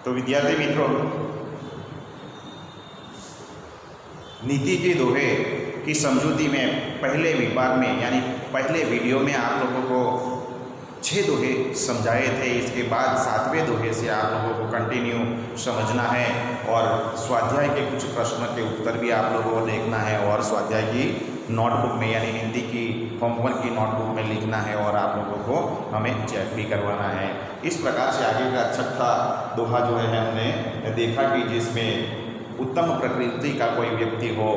तो विद्यार्थी मित्रों, नीति के दोहे की समझूती में पहले विभाग में यानी पहले वीडियो में आप लोगों को 6 दोहे समझाए थे। इसके बाद 7वें दोहे से आप लोगों को कंटिन्यू समझना है और स्वाध्याय के कुछ प्रश्न के उत्तर भी आप लोगों को देखना है और स्वाध्याय की नोटबुक में यानी हिंदी की होमवर्क की नोटबुक में लिखना है और आप लोगों को हमें चेक भी करवाना है। इस प्रकार से आगे का 6ठा दोहा जो है हमने देखा कि जिसमें उत्तम प्रकृति का कोई व्यक्ति हो,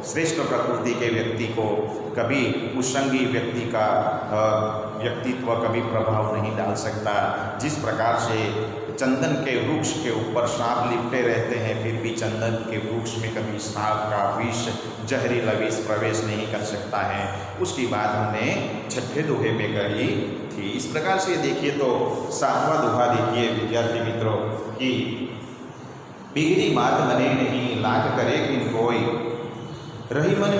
श्रेष्ठ प्रकृति के व्यक्ति को कभी कुसंगी व्यक्ति का व्यक्तित्व कभी प्रभाव नहीं डाल सकता। जिस प्रकार से चंदन के वृक्ष के ऊपर सांप लिपटे रहते हैं, फिर भी चंदन के वृक्ष में कभी सांप का विष जहरीला विष प्रवेश नहीं कर सकता है। उसकी बात हमने 6ठे दोहे में कही थी। इस प्रकार से देखिए तो 7वां दोहा देखिए विद्यार्थी मित्रों कि बिगड़ी बात बने नहीं, लाख करे किन कोई, रही मन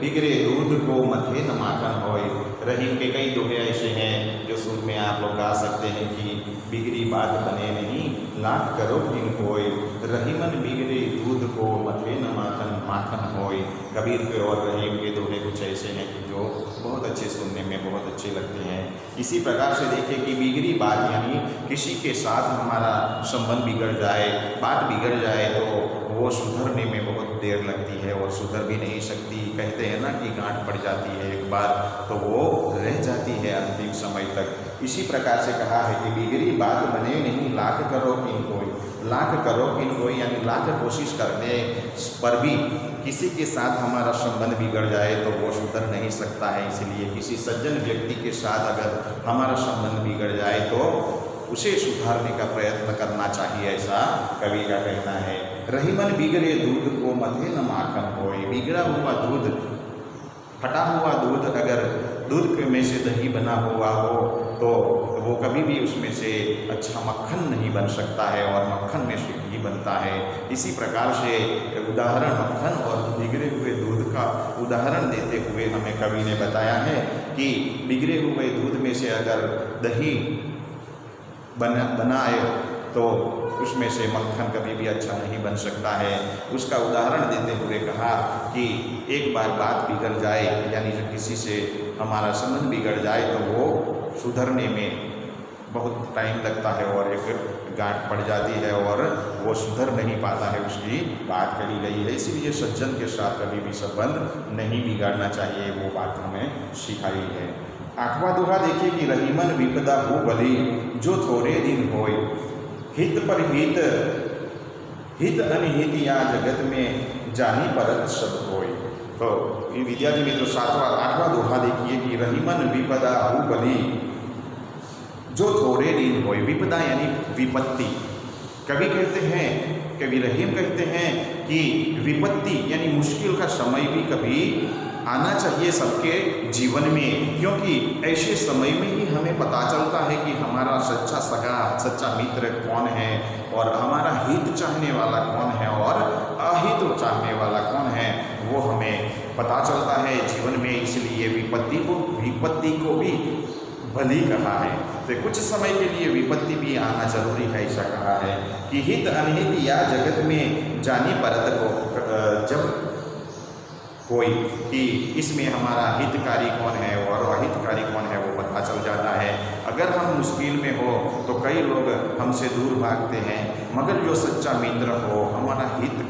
बिगड़े दूध को मथे न माखन होय। रहीम के कई दोहे ऐसे हैं जो सुर में आप लोग गा सकते हैं कि बिगड़ी बात बने नहीं, लाख करो किन कोई, रही मन बिगड़े दूध को मथे न माखन होय। कबीर के और रहीम के दोहे कुछ ऐसे हैं कि जो बहुत अच्छे सुनने में बहुत अच्छे लगते हैं। इसी प्रकार से देखिए कि बिगड़ी बात यानी किसी के साथ हमारा संबंध बिगड़ जाए, बात बिगड़ जाए तो वो सुधरने में बहुत देर लगती है और सुधर भी नहीं सकती। कहते हैं ना कि गांठ पड़ जाती है एक बार तो वो रह जाती है अंतिम समय तक। इसी प्रकार से कहा है कि बिगड़ी बात बने नहीं, लाख करो किन कोई, लाख करो किन कोई यानी लाख कोशिश करने पर भी किसी के साथ हमारा संबंध बिगड़ जाए तो वो सुधर नहीं सकता है। इसलिए किसी सज्जन व्यक्ति के साथ अगर हमारा संबंध बिगड़ जाए तो उसे सुधारने का प्रयत्न करना चाहिए, ऐसा कवि का कहना है। रही मन बिगड़े दूध को मथे न माखन होय। बिगड़ा हुआ दूध, फटा हुआ दूध, अगर दूध में से दही बना हुआ हो तो वो कभी भी उसमें से अच्छा मक्खन नहीं बन सकता है और मक्खन में से घी बनता है। इसी प्रकार से उदाहरण मक्खन और बिगड़े हुए दूध का उदाहरण देते हुए हमें कवि ने बताया है कि बिगड़े हुए दूध में से अगर दही बनाए तो उसमें से मक्खन कभी भी अच्छा नहीं बन सकता है। उसका उदाहरण देते हुए कहा कि एक बार बात बिगड़ जाए यानी जब किसी से हमारा संबंध बिगड़ जाए तो वो सुधरने में बहुत टाइम लगता है और एक गांठ पड़ जाती है और वो सुधर नहीं पाता है, उसकी बात कही गई है। इसलिए सज्जन के साथ कभी भी संबंध नहीं बिगाड़ना चाहिए, वो बात हमें सिखाई है। 8वां दोहा देखिए कि रहीमन विपदा हो बली, जो थोड़े दिन होय, हित पर हित, हित अनहित या जगत में जानी परत सब होय। तो ये विद्यार्थी मित्रों 8वां दोहा देखिए कि रहीमन विपदा हो बली, जो थोड़े दिन होय। विपदा यानी विपत्ति। कवि कहते हैं, कवि रहीम कहते हैं कि विपत्ति यानी मुश्किल का समय भी कभी आना चाहिए सबके जीवन में, क्योंकि ऐसे समय में ही हमें पता चलता है कि हमारा सच्चा सगा, सच्चा मित्र कौन है और हमारा हित चाहने वाला कौन है और अहित चाहने वाला कौन है, वो हमें पता चलता है जीवन में। इसलिए विपत्ति को भी भली कहा है। तो कुछ समय के लिए विपत्ति भी आना जरूरी है, ऐसा कहा है कि हित अनहित या जगत में जानी परत को, जब कोई कि इसमें हमारा हितकारी कौन है और अहितकारी कौन है वो पता चल जाता है। अगर हम मुश्किल में हो तो कई लोग हमसे दूर भागते हैं, मगर जो सच्चा मित्र हो, हमारा हित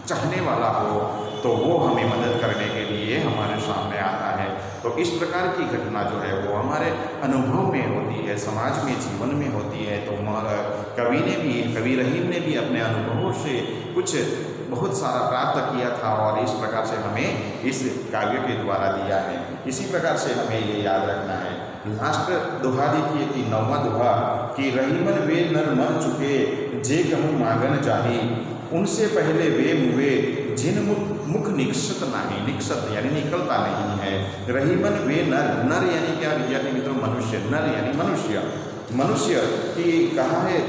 चाहने वाला हो, तो वो हमें मदद करने के लिए हमारे सामने आता है। तो इस प्रकार की घटना जो है वो हमारे अनुभव में होती है, समाज में, जीवन में होती है। तो कवि रहीम ने भी अपने अनुभवों से कुछ बहुत सारा प्राप्त किया था और इस प्रकार से हमें इस काव्य के द्वारा दिया है। इसी प्रकार से हमें ये याद रखना है। लास्ट दोहा देखिए कि 9वां दोहा कि रहीमन वे नर मर चुके, जे कहूँ मांगन जाही, उनसे पहले वे मुए, जिन मुख निक्षत नहीं। निक्षत यानी निकलता नहीं है। रहीमन वे नर यानी क्या विद्यार्थी मित्रों? मनुष्य। नर यानी मनुष्य की कहा है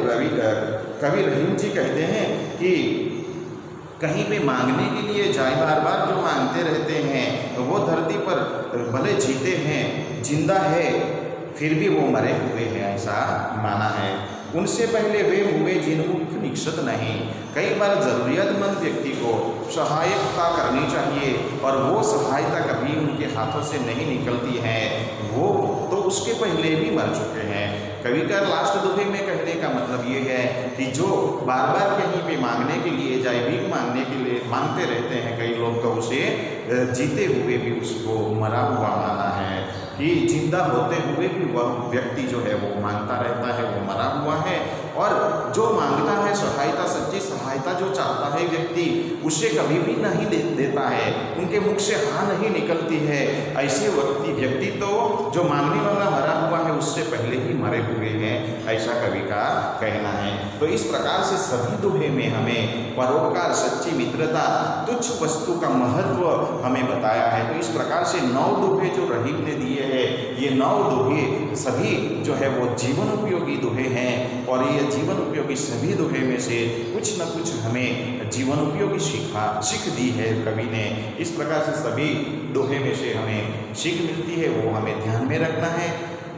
कवि रहीम जी कहते हैं कि कहीं पे मांगने के लिए जाए, बार बार जो मांगते रहते हैं तो वो धरती पर भले जीते हैं, जिंदा है, फिर भी वो मरे हुए हैं, ऐसा माना है। उनसे पहले वे हुए जिनमुख निक्षत नहीं। कई बार ज़रूरियतमंद व्यक्ति को सहायता करनी चाहिए और वो सहायता कभी उनके हाथों से नहीं निकलती है, वो तो उसके पहले भी मर चुके हैं। कवि का लास्ट दोहे में कहने का मतलब ये है कि जो बार बार कहीं पे मांगने के लिए जाए, भीख मांगने के लिए मांगते रहते हैं कई लोग, तो उसे जीते हुए भी उसको मरा हुआ माना है कि जिंदा होते हुए भी वह व्यक्ति जो है वो मांगता रहता है, वो मरा हुआ है। और जो मांगता है सहायता, सच्ची सहायता जो चाहता है व्यक्ति, उसे कभी भी नहीं देता है, उनके मुख से हाँ नहीं निकलती है। ऐसे व्यक्ति तो जो मांगने वाला मरा हुआ है उससे पहले ही मरे हुए हैं, ऐसा कवि का कहना है। तो इस प्रकार से सभी दोहे में हमें परोपकार, सच्ची मित्रता, तुच्छ वस्तु का महत्व हमें बताया है। तो इस प्रकार से 9 दोहे जो रहीम ने दिए हैं, ये 9 दोहे सभी जो है वो जीवन उपयोगी दोहे हैं और ये जीवन उपयोगी सभी दोहे में से कुछ न कुछ हमें जीवन उपयोगी सीख दी है कवि ने। इस प्रकार से सभी दोहे में से हमें सीख मिलती है, वो हमें ध्यान में रखना है।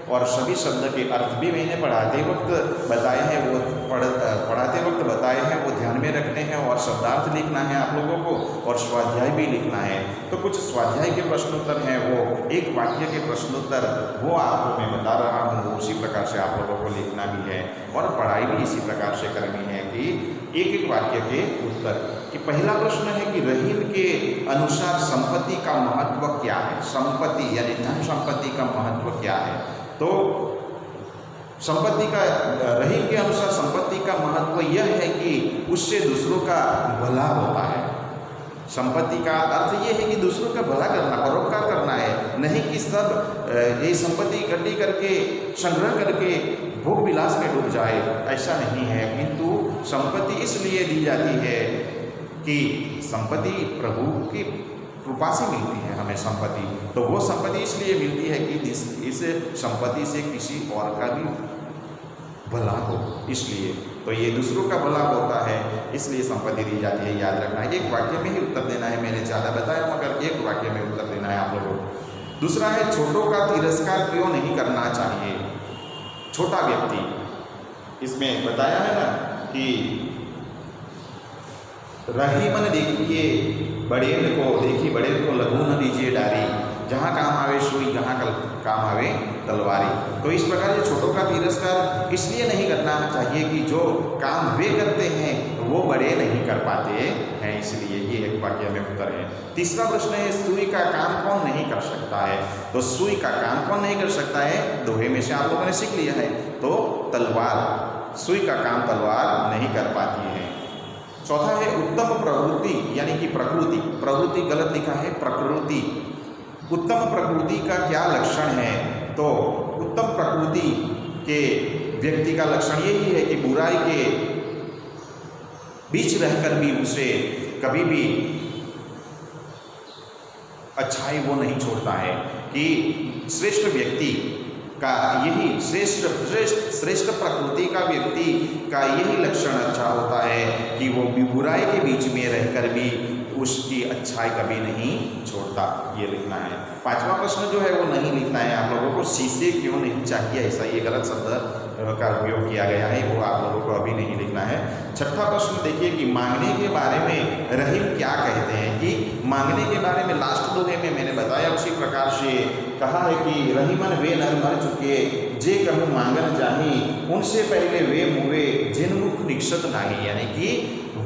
और सभी शब्द के अर्थ भी मैंने पढ़ाते वक्त बताए हैं, वो पढ़ाते वक्त बताए हैं, वो ध्यान में रखने हैं। और शब्दार्थ लिखना है आप लोगों को और स्वाध्याय भी लिखना है। तो कुछ स्वाध्याय के प्रश्नोत्तर हैं, वो एक वाक्य के प्रश्नोत्तर वो आपको मैं बता रहा हूँ, उसी प्रकार से आप लोगों को लिखना भी है और पढ़ाई भी इसी प्रकार से करनी है कि एक एक वाक्य के उत्तर। कि पहला प्रश्न है कि रहीम के अनुसार संपत्ति का महत्व क्या है? संपत्ति यानी धन संपत्ति का महत्व क्या है? तो संपत्ति का, रहीम के अनुसार संपत्ति का महत्व यह है कि उससे दूसरों का भला होता है। संपत्ति का अर्थ यह है कि दूसरों का भला करना, परोपकार करना है, नहीं कि सब ये संपत्ति इकट्ठी करके संग्रह करके भोग विलास में डूब जाए, ऐसा नहीं है। किंतु संपत्ति इसलिए दी जाती है कि संपत्ति प्रभु की कृपा से मिलती है हमें संपत्ति। तो वो संपत्ति इसलिए मिलती है कि इस संपत्ति से किसी और का भी भला हो, इसलिए तो ये दूसरों का भला होता है, इसलिए संपत्ति दी जाती है। याद रखना है, एक वाक्य में ही उत्तर देना है। मैंने ज़्यादा बताया मगर एक वाक्य में उत्तर देना है आप लोगों को। दूसरा है छोटों का तिरस्कार क्यों नहीं करना चाहिए? छोटा व्यक्ति, इसमें बताया है ना कि रहीमन देखिए बड़ेल को, देखिए बड़ेल को लघु न दीजिए डारी, जहाँ काम आवे सुई, जहाँ काम आवे तलवारी। तो इस प्रकार से छोटों का तिरस्कार इसलिए नहीं करना चाहिए कि जो काम वे करते हैं वो बड़े नहीं कर पाते हैं, इसलिए ये एक वाक्य में उत्तर है। तीसरा प्रश्न है सुई का काम कौन नहीं कर सकता है? तो सुई का काम कौन नहीं कर सकता है? दोहे में से आप लोगों ने सीख लिया है। तो तलवार, सुई का काम तलवार नहीं कर पाती है। चौथा है उत्तम प्रवृत्ति यानी कि प्रकृति, प्रवृत्ति गलत लिखा है, प्रकृति। उत्तम प्रकृति का क्या लक्षण है? तो उत्तम प्रकृति के व्यक्ति का लक्षण यही है कि बुराई के बीच रहकर भी उसे कभी भी अच्छाई वो नहीं छोड़ता है। कि श्रेष्ठ व्यक्ति का यही श्रेष्ठ प्रकृति का व्यक्ति का यही लक्षण अच्छा होता है कि वो बुराई के बीच में रहकर भी उसकी अच्छाई कभी नहीं छोड़ता, ये लिखना है। पांचवा प्रश्न जो है वो नहीं लिखना है आप लोगों को, शीशे क्यों नहीं चाहिए, ऐसा ये गलत शब्द का उपयोग किया गया है, वो आप लोगों को अभी नहीं लिखना है। छठा प्रश्न देखिए कि मांगने के बारे में रहीम क्या कहते हैं? कि मांगने के बारे में लास्ट दोहे में मैंने बताया उसी प्रकार से कहा है कि रहीमन वे नर मर चुके जे कहूँ मांगन जाही, उनसे पहले वे मुवे जिन मुख निक्षत नाही। यानी कि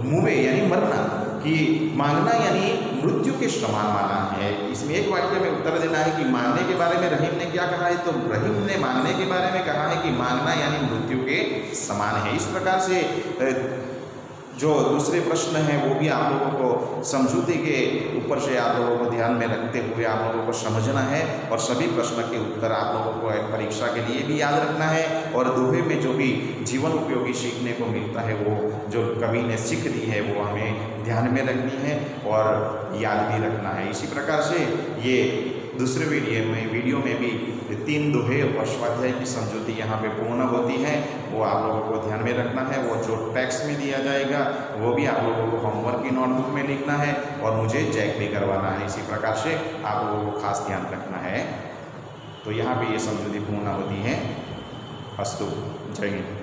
मुवे यानी मरना, कि मांगना यानी मृत्यु के समान माना है। इसमें एक वाक्य में उत्तर देना है कि मांगने के बारे में रहीम ने क्या कहा है? तो रहीम ने मांगने के बारे में कहा है कि मांगना यानी मृत्यु के समान है। इस प्रकार से जो दूसरे प्रश्न हैं वो भी आप लोगों को समझौते के ऊपर से आप लोगों को ध्यान में रखते हुए आप लोगों को समझना है और सभी प्रश्न के उत्तर आप लोगों को परीक्षा के लिए भी याद रखना है। और दोहे में जो भी जीवन उपयोगी सीखने को मिलता है वो जो कवि ने सीख दी है वो हमें ध्यान में रखनी है और याद भी रखना है। इसी प्रकार से ये दूसरे वीडियो में भी 3 दोहे और स्वाध्याय की समझौती यहाँ पे पूर्ण होती है, वो आप लोगों को ध्यान में रखना है। वो जो टेक्स्ट में दिया जाएगा वो भी आप लोगों को होमवर्क की नोटबुक में लिखना है और मुझे चेक भी करवाना है। इसी प्रकार से आप लोगों को खास ध्यान रखना है। तो यहाँ पे ये समझौती पूर्ण होती है। अस्तु, जय हिंद।